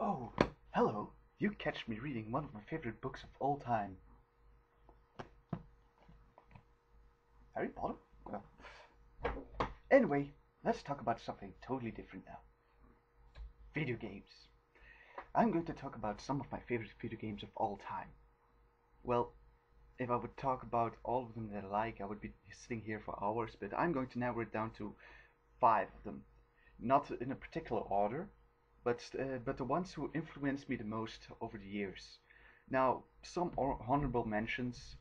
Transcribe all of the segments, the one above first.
Oh, hello. You catch me reading one of my favorite books of all time. Harry Potter? Well, anyway, let's talk about something totally different now. Video games. I'm going to talk about some of my favorite video games of all time. Well, if I would talk about all of them that I like, I would be sitting here for hours, but I'm going to narrow it down to five of them. Not in a particular order, but the ones who influenced me the most over the years. Now, some honorable mentions: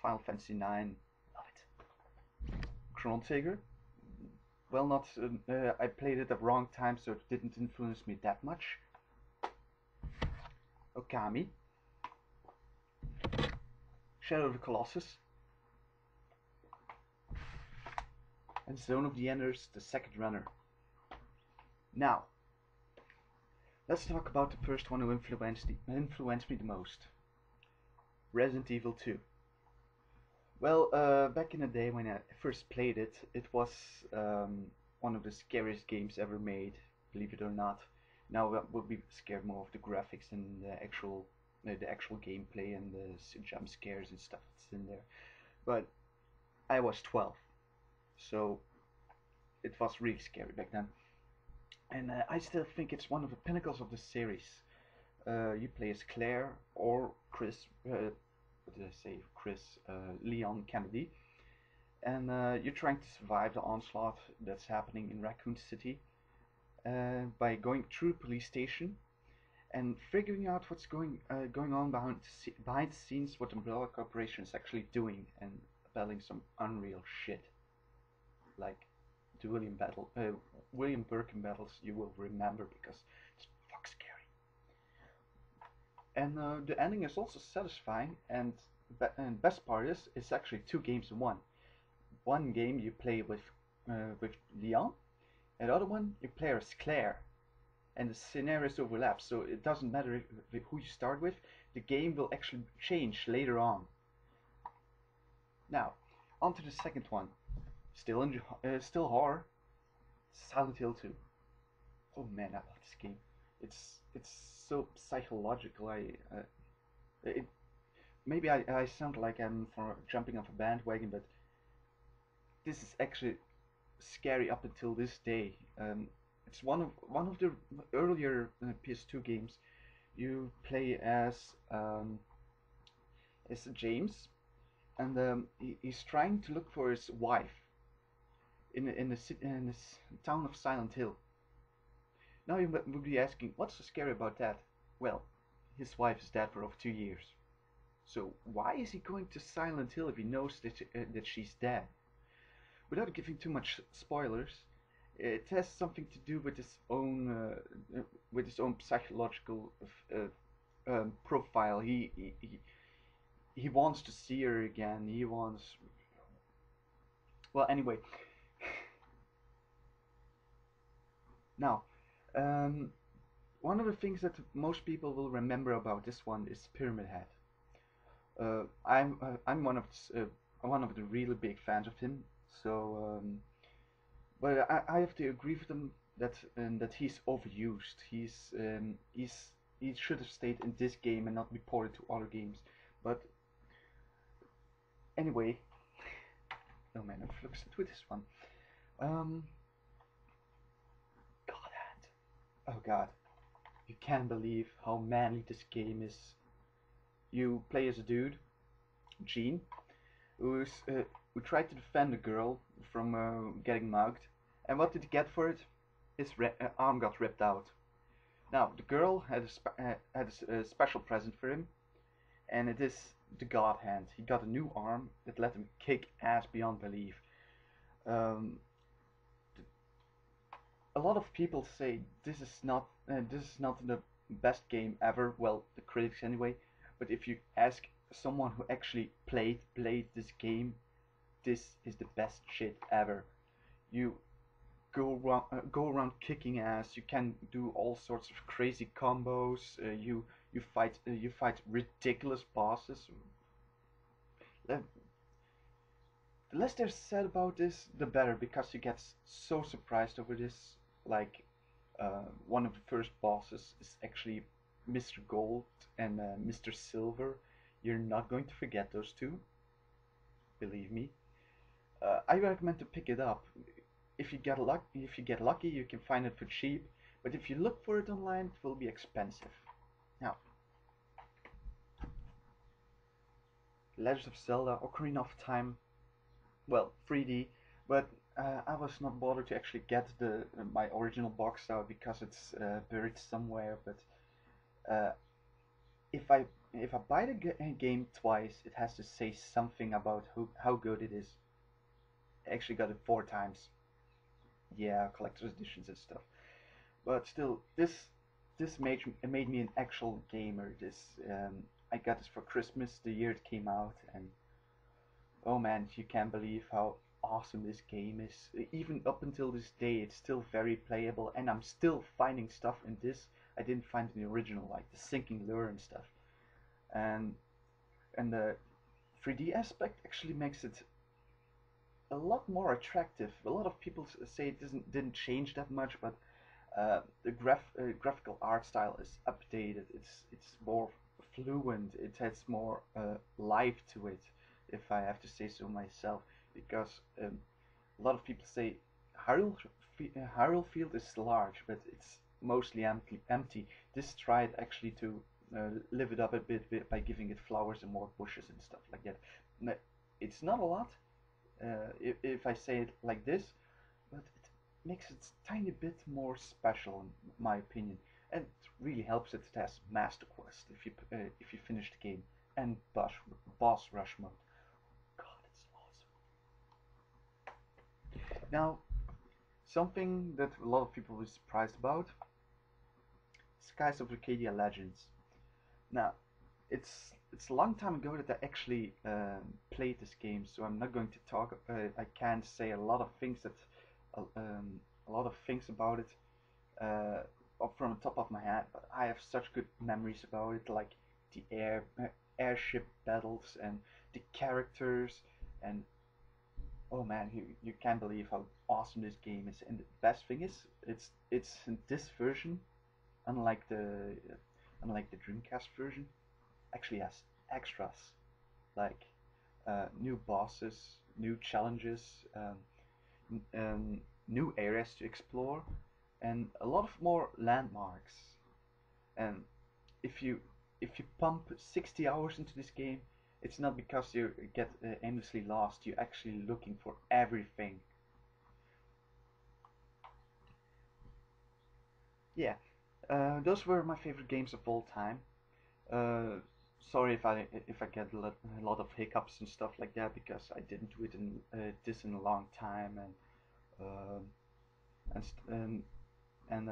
Final Fantasy IX, love it. Chrono Trigger, well, not I played it at the wrong time, so it didn't influence me that much. Okami, Shadow of the Colossus, and Zone of the Enders, the second runner. Now, let's talk about the first one who influenced me the most. Resident Evil 2. Well, back in the day when I first played it, it was one of the scariest games ever made, believe it or not. Now I would be scared more of the graphics and the actual gameplay and the jump scares and stuff that's in there. But I was 12, so it was really scary back then. And I still think it's one of the pinnacles of the series. You play as Claire or Chris. What did I say? Chris Leon Kennedy, and you're trying to survive the onslaught that's happening in Raccoon City by going through a police station and figuring out what's going on behind the scenes, what Umbrella Corporation is actually doing, and battling some unreal shit like the William Birkin battles you will remember because it's fuck scary. And the ending is also satisfying, and best part is it's actually two games in one. One game you play with Leon, and the other one you play as Claire, and the scenarios overlap, so it doesn't matter who you start with. The game will actually change later on. Now, on to the second one. Still horror. Silent Hill 2. Oh man, I love this game. It's so psychological. It maybe I sound like I'm for jumping off a bandwagon, but this is actually scary up until this day. It's one of the earlier PS2 games. You play as James, and he's trying to look for his wife in this town of Silent Hill. Now you would be asking, what's so scary about that? Well, his wife is dead for over 2 years. So why is he going to Silent Hill if he knows that she's dead? Without giving too much spoilers, it has something to do with his own psychological profile. He wants to see her again. He wants. Well, anyway. Now, um, one of the things that most people will remember about this one is Pyramid Head. I'm one of the really big fans of him. So, but I have to agree with him that he's overused. He should have stayed in this game and not be ported to other games. But anyway, oh man, I'm flustered with this one. Um, God, oh God, you can't believe how manly this game is. You play as a dude, Gene, who tried to defend a girl from getting mugged, and what did he get for it? His arm got ripped out. Now the girl had a special present for him, and it is the God Hand. He got a new arm that let him kick ass beyond belief. Um, a lot of people say this is not the best game ever. Well, the critics anyway. But if you ask someone who actually played this game, this is the best shit ever. You go around kicking ass. You can do all sorts of crazy combos. You fight ridiculous bosses. The less there's said about this, the better, because you get so surprised over this. Like, One of the first bosses is actually Mr. Gold and Mr. Silver. You're not going to forget those two, believe me. I recommend to pick it up. If you get lucky, you can find it for cheap. But if you look for it online, it will be expensive. Now, Legend of Zelda: Ocarina of Time, well, 3D, but I was not bothered to actually get the my original box out because it's buried somewhere. But uh, if I if I buy the game twice, it has to say something about how good it is. I actually got it 4 times. Yeah, collector's editions and stuff. But still, this made me an actual gamer. This I got this for Christmas the year it came out, and oh man, you can't believe how awesome this game is. Even up until this day, it's still very playable, and I'm still finding stuff in this I didn't find in the original, like the sinking lure and stuff. And the 3D aspect actually makes it a lot more attractive. A lot of people say it didn't change that much, but the graphical art style is updated. It's more fluent. It has more life to it, if I have to say so myself. Because a lot of people say Hyrule, Hyrule Field is large, but it's mostly empty. This tried actually to live it up a bit by giving it flowers and more bushes and stuff like that. It's not a lot, if I say it like this, but it makes it tiny bit more special in my opinion, and it really helps that it has Master Quest if you finish the game and boss rush mode. God, it's awesome. Now, something that a lot of people were surprised about: Skies of Arcadia Legends. Now, it's a long time ago that I actually played this game, so I'm not going to talk. I can't say a lot of things a lot of things about it from the top of my head, but I have such good memories about it, like the airship battles and the characters, and oh man, you can't believe how awesome this game is. And the best thing is, it's in this version, unlike the Dreamcast version, actually has extras like new bosses, new challenges, new areas to explore, and a lot of more landmarks. And if you if you pump 60 hours into this game, it's not because you get aimlessly lost. You're actually looking for everything. Yeah, those were my favorite games of all time. Uh, Sorry if I get a lot of hiccups and stuff like that because I didn't do it in this in a long time, and um, and st- and